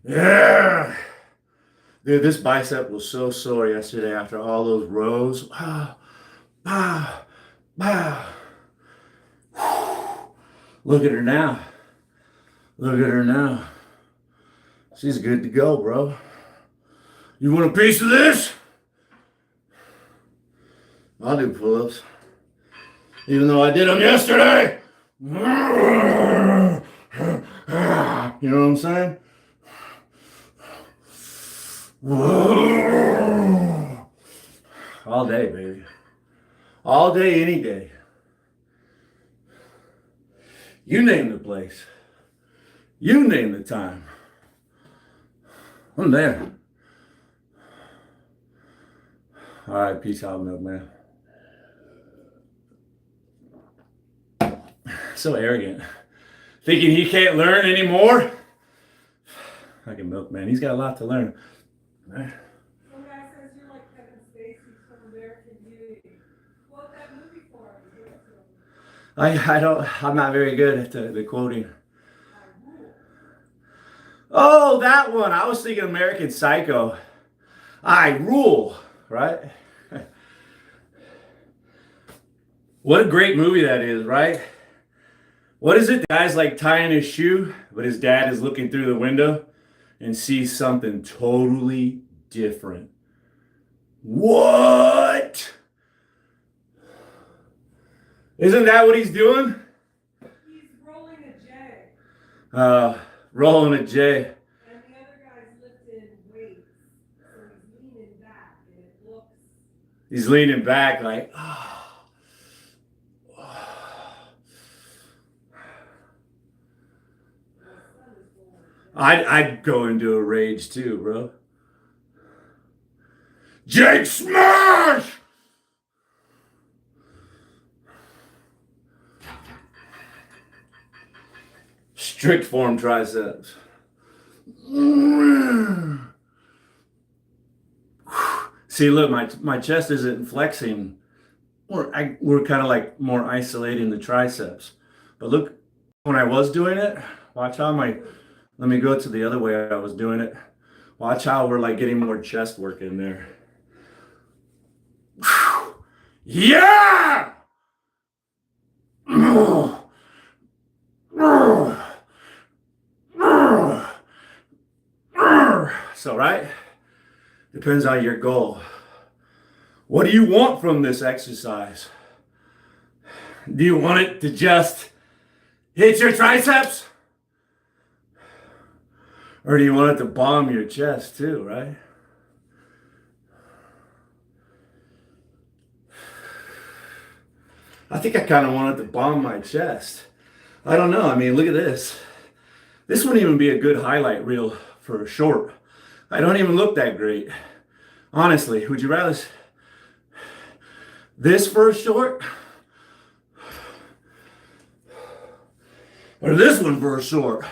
Yeah. Dude, this bicep was so sore yesterday after all those rows. Look at her now. Look at her now. She's good to go, bro. You want a piece of this? I'll do pull-ups. Even though I did them yesterday. You know what I'm saying? All day, baby. All day, any day. You name the place. You name the time. I'm there. All right, peace out, milkman. So arrogant. Thinking he can't learn anymore? Fucking milkman. He's got a lot to learn. Some guy says you're like Kevin Spacey from American Beauty. Quote that movie for him. Give it to him. I'm not very good at the quoting. Oh, that one. I was thinking American Psycho. I rule, right? What a great movie that is, right? What is it? The guy's like tying his shoe, but his dad is looking through the window and sees something totally different. What? Isn't that what he's doing? He's rolling a J. Rolling a J. And the other guy's lifting weights. So he's leaning back and it looks. He's leaning back like, I'd go into a rage too, bro. Jake Smash! Strict form triceps. See, look, my chest isn't flexing. We're kind of like more isolating the triceps. But look, when I was doing it, watch how let me go to the other way I was doing it. Watch how we're like getting more chest work in there. Yeah! So, right? Depends on your goal. What do you want from this exercise? Do you want it to just hit your triceps? Or do you want it to bomb your chest too, right? I think I kind of want it to bomb my chest. I don't know. I mean, look at this. This wouldn't even be a good highlight reel for a short. I don't even look that great. Honestly, would you rather this for a short? Or this one for a short?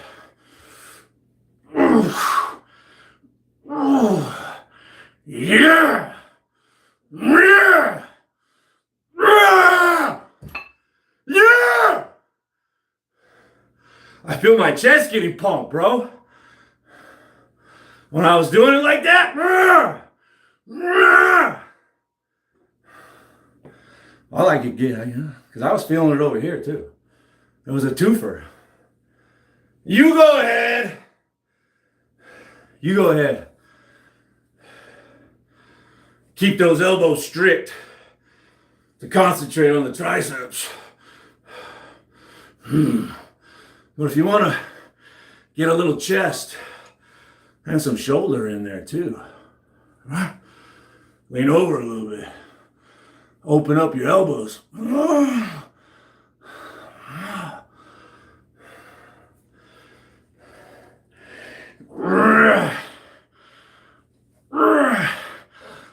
Yeah! Yeah! Yeah! I feel my chest getting pumped, bro. When I was doing it like that, all I could get, because I was feeling it over here too. It was a twofer. You go ahead. You go ahead. Keep those elbows strict to concentrate on the triceps. But if you want to get a little chest and some shoulder in there too, lean over a little bit. Open up your elbows.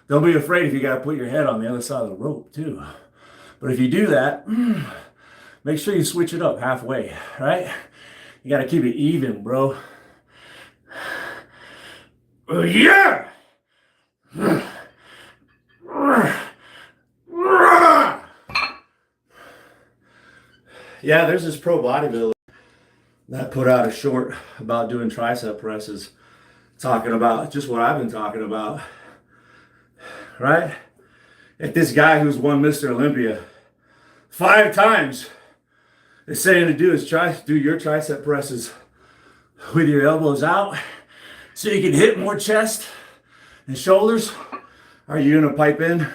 Don't be afraid if you got to put your head on the other side of the rope too. But if you do that, make sure you switch it up halfway, right? You got to keep it even, bro. Yeah! Yeah, there's this pro bodybuilder that put out a short about doing tricep presses, talking about just what I've been talking about, right? If this guy who's won Mr. Olympia 5 times is saying to do your tricep presses with your elbows out so you can hit more chest and shoulders, are you gonna pipe in,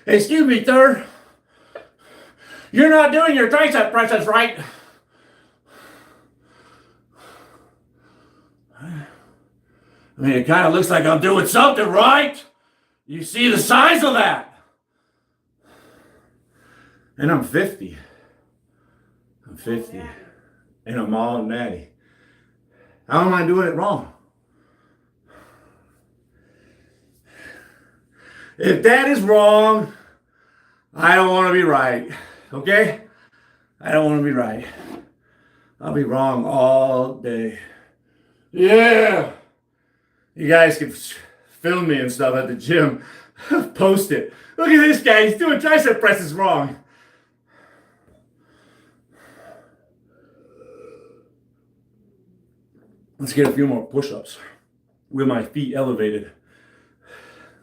excuse me, sir, you're not doing your tricep presses right? I mean, it kind of looks like I'm doing something right. You see the size of that? And I'm 50. I'm 50. And I'm all natty. How am I doing it wrong? If that is wrong, I don't want to be right. Okay? I don't want to be right. I'll be wrong all day. Yeah! You guys can film me and stuff at the gym. Post it. Look at this guy. He's doing tricep presses wrong. Let's get a few more push-ups with my feet elevated.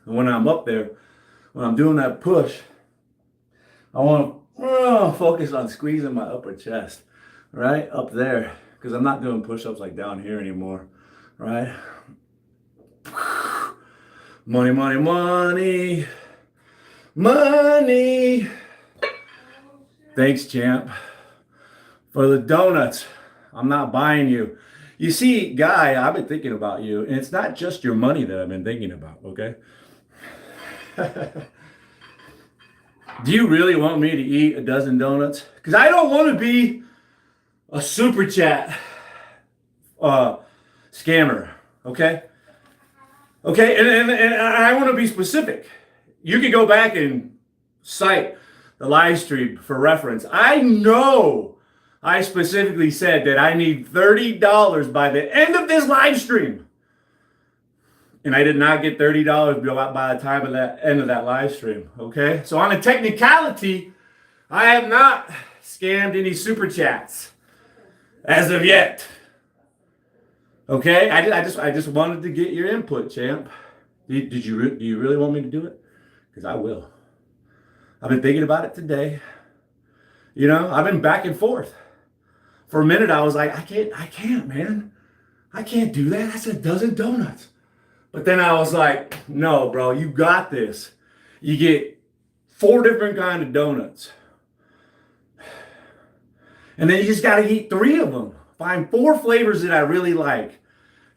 And when I'm up there, when I'm doing that push, I want to focus on squeezing my upper chest, right? Up there. Because I'm not doing push-ups like down here anymore, right? Money, money, money. Money. Thanks, champ. For the donuts. I'm not buying you. You see, Guy, I've been thinking about you, and it's not just your money that I've been thinking about, okay? Do you really want me to eat a dozen donuts? Because I don't want to be a super chat scammer, okay? Okay, and I want to be specific. You can go back and cite the live stream for reference. I know I specifically said that I need $30 by the end of this live stream. And I did not get $30 by the time of that end of that live stream, okay? So on a technicality, I have not scammed any super chats as of yet. Okay, I just wanted to get your input, champ. Do you really want me to do it? Because I will. I've been thinking about it today. You know, I've been back and forth. For a minute, I was like, I can't, man. I can't do that. That's a dozen donuts. But then I was like, no, bro, you got this. You get 4 different kind of donuts. And then you just got to eat 3 of them. Find 4 flavors that I really like.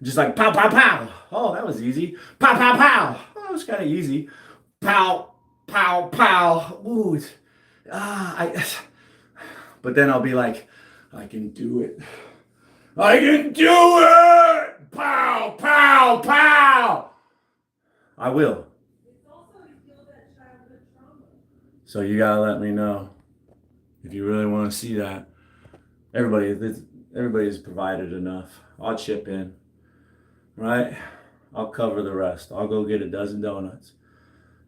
Just like pow, pow, pow. Oh, that was easy. Pow, pow, pow. Oh, that was kind of easy. Pow, pow, pow. Ooh, but then I'll be like, I can do it. I can do it! Pow, pow, pow! I will. It's also to heal that childhood trauma. So you gotta let me know if you really want to see that. Everybody's provided enough. I'll chip in, right? I'll cover the rest. I'll go get a dozen donuts.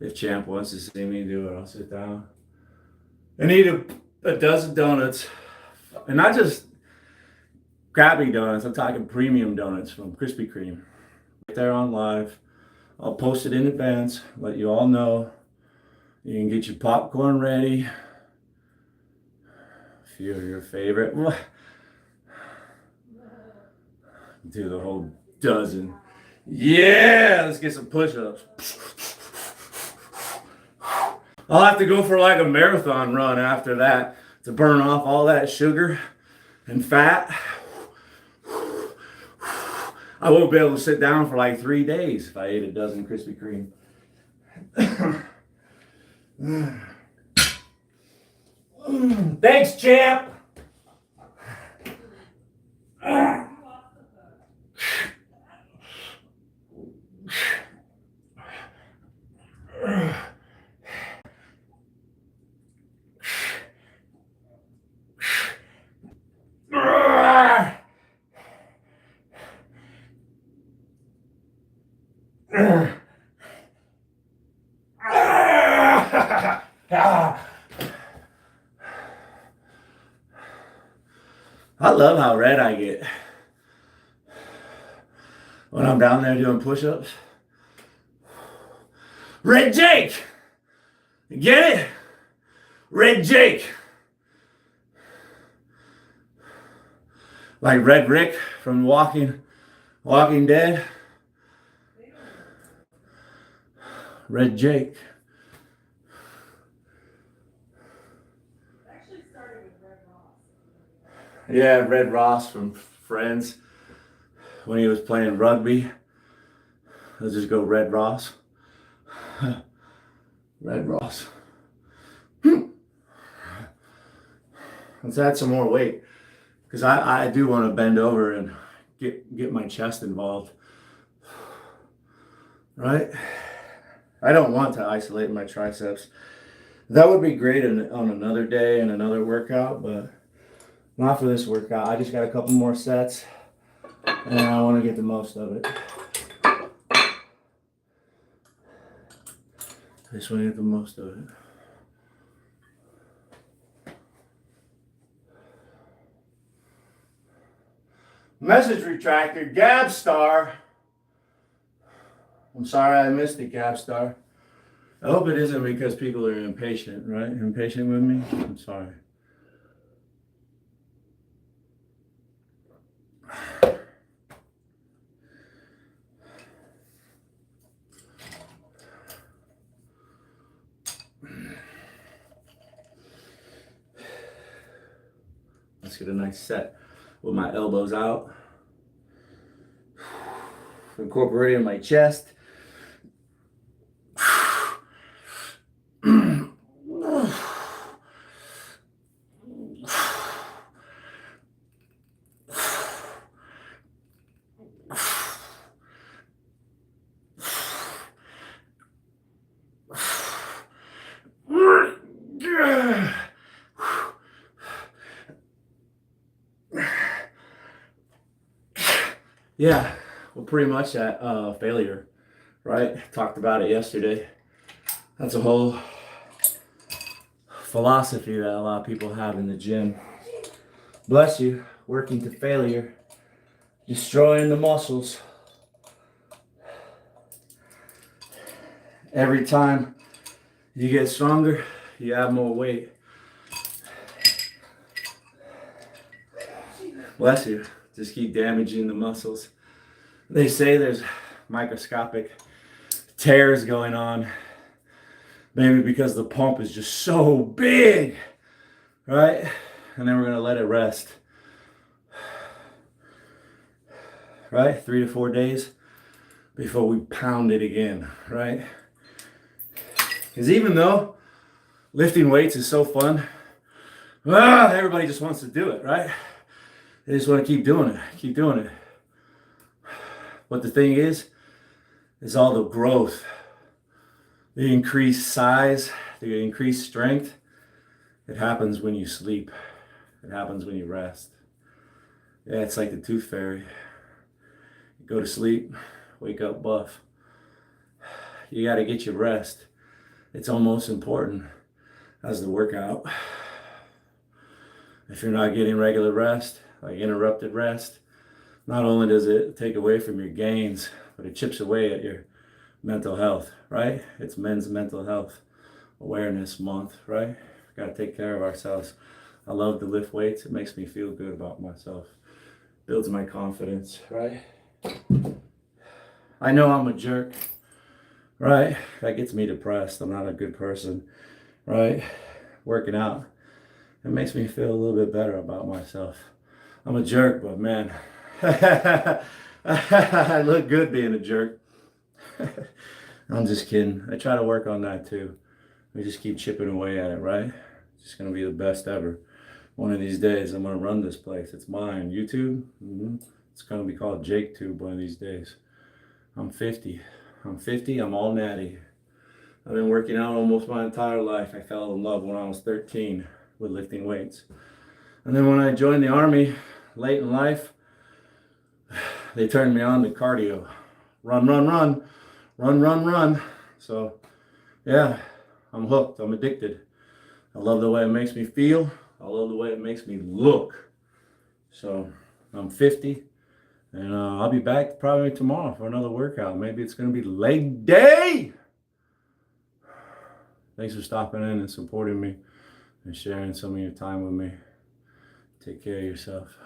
If Champ wants to see me do it, I'll sit down and eat a dozen donuts. And not just crappy donuts, I'm talking premium donuts from Krispy Kreme. Right there on live. I'll post it in advance, let you all know. You can get your popcorn ready. A few of your favorite. Do the whole dozen. Yeah, let's get some push-ups. I'll have to go for like a marathon run after that to burn off all that sugar and fat. I won't be able to sit down for like 3 days if I ate a dozen Krispy Kreme. Thanks, champ. I love how red I get when I'm down there doing push-ups. Red Jake! Get it? Red Jake! Like Red Rick from Walking Dead. Red Jake. Actually started with Red Ross. Yeah, Red Ross from Friends. When he was playing rugby. Let's just go Red Ross. Red Ross. Let's add some more weight. Because I do want to bend over and get my chest involved. Right? I don't want to isolate my triceps. That would be great on another day and another workout, but not for this workout. I just got a couple more sets and I want to get the most of it. I just want to get the most of it. Message retractor, Gabstar. I'm sorry I missed it, Gabstar. I hope it isn't because people are impatient, right? Impatient with me? I'm sorry. Let's get a nice set with my elbows out. Incorporating my chest. Yeah, well, pretty much at failure, right? Talked about it yesterday. That's a whole philosophy that a lot of people have in the gym. Bless you, working to failure, destroying the muscles. Every time you get stronger, you add more weight. Bless you. Just keep damaging the muscles. They say there's microscopic tears going on. Maybe because the pump is just so big, right? And then we're gonna let it rest. Right? 3 to 4 days before we pound it again, right? Because even though lifting weights is so fun, everybody just wants to do it, right? They just want to keep doing it. But the thing is all the growth, the increased size, the increased strength. It happens when you sleep. It happens when you rest. Yeah, it's like the tooth fairy. You go to sleep, wake up buff. You got to get your rest. It's almost important as the workout. If you're not getting regular rest, like interrupted rest, not only does it take away from your gains, but it chips away at your mental health, right? It's Men's Mental Health Awareness Month, right? Got to take care of ourselves. I love to lift weights. It makes me feel good about myself. Builds my confidence, right? I know I'm a jerk, right? That gets me depressed. I'm not a good person, right? Working out, it makes me feel a little bit better about myself. I'm a jerk, but man, I look good being a jerk. I'm just kidding. I try to work on that too. We just keep chipping away at it, right? It's just going to be the best ever. One of these days, I'm going to run this place. It's mine. YouTube, it's going to be called JakeTube one of these days. I'm 50. I'm all natty. I've been working out almost my entire life. I fell in love when I was 13 with lifting weights. And then when I joined the Army late in life, they turned me on to cardio. Run. So, yeah, I'm hooked. I'm addicted. I love the way it makes me feel. I love the way it makes me look. So I'm 50, and I'll be back probably tomorrow for another workout. Maybe it's going to be leg day. Thanks for stopping in and supporting me and sharing some of your time with me. Take care of yourself.